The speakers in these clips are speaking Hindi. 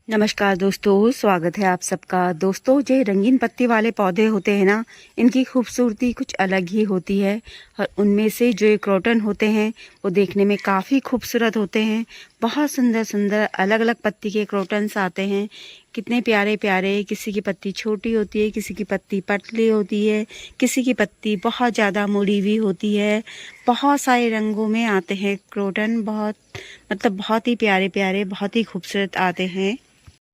नमस्कार दोस्तों, स्वागत है आप सबका। दोस्तों, जो रंगीन पत्ती वाले पौधे होते हैं ना, इनकी खूबसूरती कुछ अलग ही होती है। और उनमें से जो ये क्रोटन होते हैं वो देखने में काफ़ी खूबसूरत होते हैं। बहुत सुंदर सुंदर अलग अलग पत्ती के क्रोटन्स आते हैं। कितने प्यारे प्यारे। किसी की पत्ती छोटी होती है, किसी की पत्ती पतली होती है, किसी की पत्ती बहुत ज़्यादा मुड़ी हुई होती है। बहुत सारे रंगों में आते हैं क्रोटन। बहुत ही प्यारे प्यारे, बहुत ही खूबसूरत आते हैं।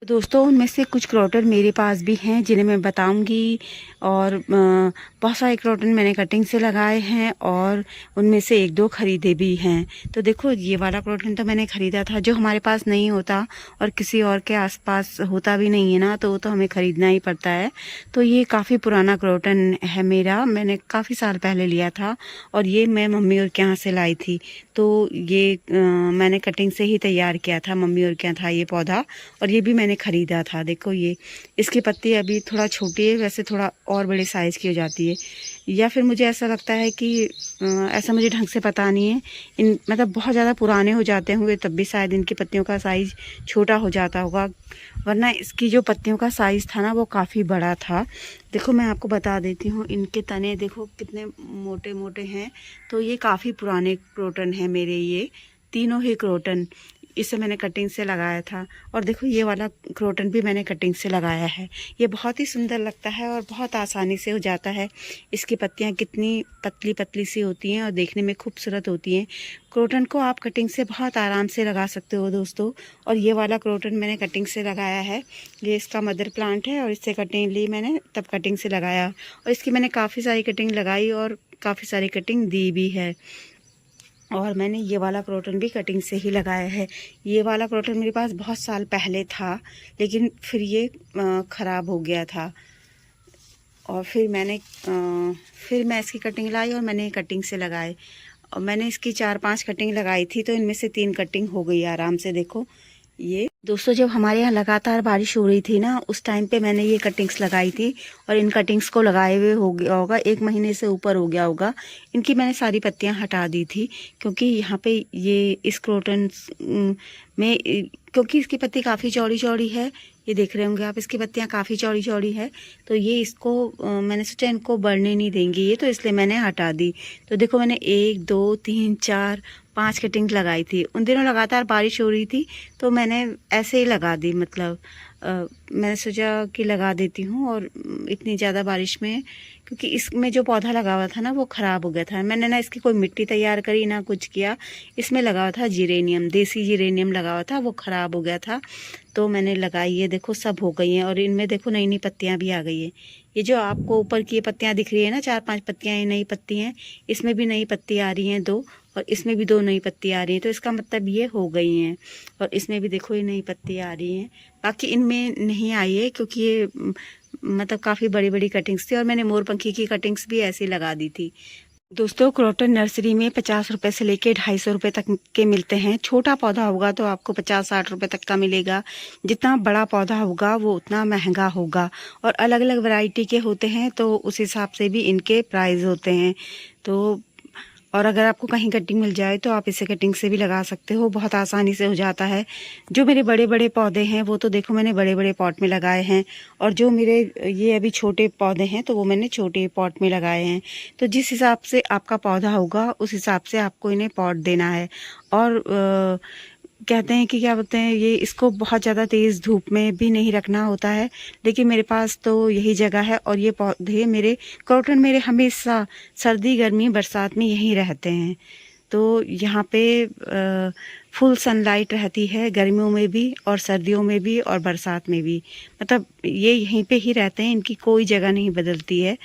दोस्तों, उनमें से कुछ क्रोटन मेरे पास भी हैं जिन्हें मैं बताऊंगी। और बहुत सारे क्रोटन मैंने कटिंग से लगाए हैं और उनमें से एक दो खरीदे भी हैं। तो देखो, ये वाला क्रोटन तो मैंने ख़रीदा था, जो हमारे पास नहीं होता और किसी और के आसपास होता भी नहीं है ना, तो वो तो हमें ख़रीदना ही पड़ता है। तो ये काफ़ी पुराना क्रोटन है मेरा, मैंने काफ़ी साल पहले लिया था और ये मैं मम्मी और के यहाँ से लाई थी। तो ये मैंने कटिंग से ही तैयार किया था, मम्मी और के यहाँ था ये पौधा और ये भी मैंने ख़रीदा था। देखो, ये इसकी पत्ती अभी थोड़ा छोटी है, वैसे थोड़ा और बड़े साइज़ की हो जाती है। या फिर मुझे ऐसा लगता है कि ऐसा मुझे ढंग से पता नहीं है, इन मतलब बहुत ज़्यादा पुराने हो जाते होंगे तब भी शायद इनकी पत्तियों का साइज़ छोटा हो जाता होगा, वरना इसकी जो पत्तियों का साइज़ था ना वो काफ़ी बड़ा था। देखो, मैं आपको बता देती हूँ, इनके तने देखो कितने मोटे मोटे हैं। तो ये काफ़ी पुराने क्रोटन हैं मेरे, ये तीनों ही क्रोटन। इसे मैंने कटिंग से लगाया था और देखो, ये वाला क्रोटन भी मैंने कटिंग से लगाया है। ये बहुत ही सुंदर लगता है और बहुत आसानी से हो जाता है। इसकी पत्तियां कितनी पतली पतली सी होती हैं और देखने में खूबसूरत होती हैं। क्रोटन को आप कटिंग से बहुत आराम से लगा सकते हो दोस्तों। और ये वाला क्रोटन मैंने कटिंग से लगाया है। ये इसका मदर प्लांट है और इससे कटिंग ली मैंने, तब कटिंग से लगाया और इसकी मैंने काफ़ी सारी कटिंग लगाई और काफ़ी सारी कटिंग दी भी है। और मैंने ये वाला क्रोटन भी कटिंग से ही लगाया है। ये वाला क्रोटन मेरे पास बहुत साल पहले था, लेकिन फिर ये ख़राब हो गया था और फिर मैं इसकी कटिंग लाई और मैंने कटिंग से लगाए। और मैंने इसकी 4-5 कटिंग लगाई थी, तो इनमें से 3 कटिंग हो गई आराम से। देखो, ये दोस्तों, जब हमारे यहाँ लगातार बारिश हो रही थी ना, उस टाइम पे मैंने ये कटिंग्स लगाई थी और इन कटिंग्स को लगाए हुए हो गया होगा 1 महीने से ऊपर हो गया होगा। इनकी मैंने सारी पत्तियां हटा दी थी, क्योंकि यहाँ पे ये इस क्रोटन में, क्योंकि इसकी पत्ती काफ़ी चौड़ी चौड़ी है। ये देख रहे होंगे आप, इसकी पत्तियां काफ़ी चौड़ी चौड़ी है। तो ये इसको मैंने सोचा इनको बढ़ने नहीं देंगी ये, तो इसलिए मैंने हटा दी। तो देखो, मैंने 1 2 3 4 5 कटिंग लगाई थी। उन दिनों लगातार बारिश हो रही थी, तो मैंने ऐसे ही लगा दी। मतलब मैंने सोचा कि लगा देती हूँ। और इतनी ज़्यादा बारिश में, क्योंकि इसमें जो पौधा लगा हुआ था ना वो ख़राब हो गया था। मैंने ना इसकी कोई मिट्टी तैयार करी ना कुछ किया। इसमें लगा हुआ था जीरेनियम, देसी जीरेनियम लगा हुआ था, वो ख़राब हो गया था। तो मैंने लगाई, ये देखो सब हो गई हैं और इनमें देखो नई नई पत्तियाँ भी आ गई हैं। ये जो आपको ऊपर की पत्तियाँ दिख रही है ना, 4-5 पत्तियाँ, ये नई पत्ती हैं। इसमें भी नई पत्ती आ रही हैं 2, और इसमें भी 2 नई पत्ती आ रही हैं। तो इसका मतलब ये हो गई हैं। और इसमें भी देखो ये नई पत्ती आ रही हैं। बाकी इनमें नहीं आई है, क्योंकि ये मतलब काफ़ी बड़ी बड़ी कटिंग्स थी और मैंने मोरपंखी की कटिंग्स भी ऐसी लगा दी थी। दोस्तों, क्रोटन नर्सरी में 50 रुपये से लेके 250 रुपये तक के मिलते हैं। छोटा पौधा होगा तो आपको 50-60 रुपये तक का मिलेगा। जितना बड़ा पौधा होगा वो उतना महंगा होगा। और अलग अलग वैरायटी के होते हैं, तो उस हिसाब से भी इनके प्राइस होते हैं। तो और अगर आपको कहीं कटिंग मिल जाए तो आप इसे कटिंग से भी लगा सकते हो, बहुत आसानी से हो जाता है। जो मेरे बड़े बड़े पौधे हैं वो तो देखो मैंने बड़े बड़े पॉट में लगाए हैं, और जो मेरे ये अभी छोटे पौधे हैं तो वो मैंने छोटे पॉट में लगाए हैं। तो जिस हिसाब से आपका पौधा होगा उस हिसाब से आपको इन्हें पॉट देना है। और कहते हैं कि क्या बोलते हैं, ये इसको बहुत ज़्यादा तेज़ धूप में भी नहीं रखना होता है, लेकिन मेरे पास तो यही जगह है। और ये पौधे मेरे, क्रोटन मेरे हमेशा सर्दी गर्मी बरसात में यहीं रहते हैं। तो यहाँ पे फुल सनलाइट रहती है, गर्मियों में भी और सर्दियों में भी और बरसात में भी। मतलब ये यहीं पे ही रहते हैं, इनकी कोई जगह नहीं बदलती है।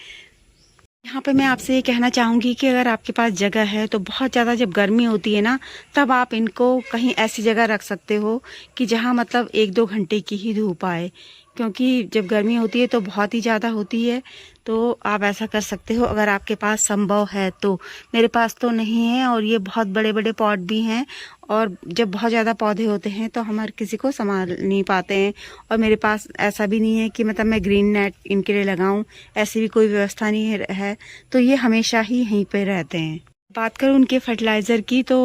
यहाँ पे मैं आपसे ये कहना चाहूँगी कि अगर आपके पास जगह है तो बहुत ज़्यादा जब गर्मी होती है ना, तब आप इनको कहीं ऐसी जगह रख सकते हो कि जहाँ मतलब 1-2 घंटे की ही धूप आए। क्योंकि जब गर्मी होती है तो बहुत ही ज़्यादा होती है। तो आप ऐसा कर सकते हो अगर आपके पास संभव है तो। मेरे पास तो नहीं है और ये बहुत बड़े बड़े पॉट भी हैं, और जब बहुत ज़्यादा पौधे होते हैं तो हम हर किसी को संभाल नहीं पाते हैं। और मेरे पास ऐसा भी नहीं है कि मतलब मैं ग्रीन नेट इनके लिए लगाऊं, ऐसी भी कोई व्यवस्था नहीं है। तो ये हमेशा ही यहीं पे रहते हैं। बात करूँ उनके फर्टिलाइज़र की तो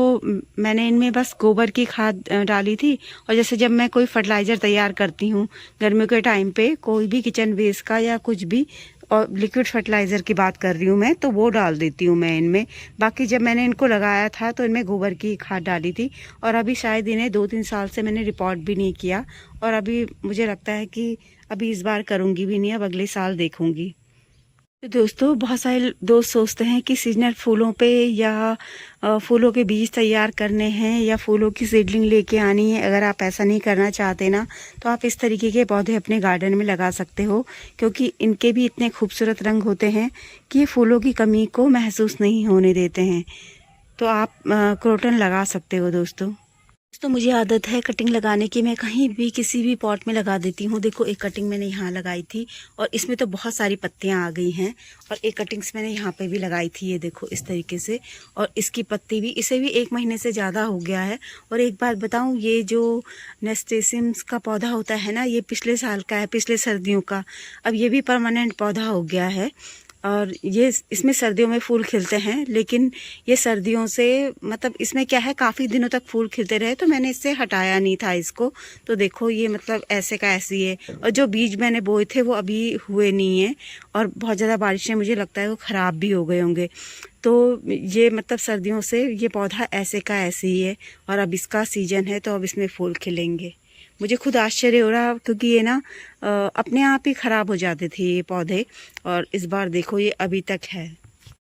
मैंने इनमें बस गोबर की खाद डाली थी। और जैसे जब मैं कोई फर्टिलाइज़र तैयार करती हूँ गर्मियों के टाइम पे, कोई भी किचन वेस्ट का या कुछ भी, और लिक्विड फर्टिलाइज़र की बात कर रही हूँ मैं, तो वो डाल देती हूँ मैं इनमें। बाकी जब मैंने इनको लगाया था तो इनमें गोबर की खाद डाली थी। और अभी शायद इन्हें 2-3 साल से मैंने रिपोर्ट भी नहीं किया, और अभी मुझे लगता है कि अभी इस बार करूँगी भी नहीं, अब अगले साल देखूँगी। तो दोस्तों, बहुत सारे दोस्त सोचते हैं कि सीजनल फूलों पे या फूलों के बीज तैयार करने हैं या फूलों की सीडलिंग लेके आनी है। अगर आप ऐसा नहीं करना चाहते ना, तो आप इस तरीके के पौधे अपने गार्डन में लगा सकते हो, क्योंकि इनके भी इतने खूबसूरत रंग होते हैं कि ये फूलों की कमी को महसूस नहीं होने देते हैं। तो आप क्रोटन लगा सकते हो दोस्तों। तो मुझे आदत है कटिंग लगाने की, मैं कहीं भी किसी भी पॉट में लगा देती हूँ। देखो, एक कटिंग मैंने यहाँ लगाई थी और इसमें तो बहुत सारी पत्तियाँ आ गई हैं। और एक कटिंग्स मैंने यहाँ पे भी लगाई थी, ये देखो इस तरीके से। और इसकी पत्ती भी, इसे भी 1 महीने से ज़्यादा हो गया है। और एक बात बताऊँ, ये जो नेस्टेसिम्स का पौधा होता है ना, ये पिछले साल का है, पिछले सर्दियों का। अब ये भी परमानेंट पौधा हो गया है। और ये इसमें सर्दियों में फूल खिलते हैं, लेकिन ये सर्दियों से मतलब इसमें क्या है, काफ़ी दिनों तक फूल खिलते रहे, तो मैंने इससे हटाया नहीं था इसको। तो देखो, ये मतलब ऐसे का ऐसी है। और जो बीज मैंने बोए थे वो अभी हुए नहीं हैं, और बहुत ज़्यादा बारिश में मुझे लगता है वो ख़राब भी हो गए होंगे। तो ये मतलब सर्दियों से ये पौधा ऐसे का ऐसे ही है, और अब इसका सीजन है तो अब इसमें फूल खिलेंगे। मुझे खुद आश्चर्य हो रहा, क्योंकि ये ना अपने आप ही ख़राब हो जाते थे ये पौधे, और इस बार देखो ये अभी तक है।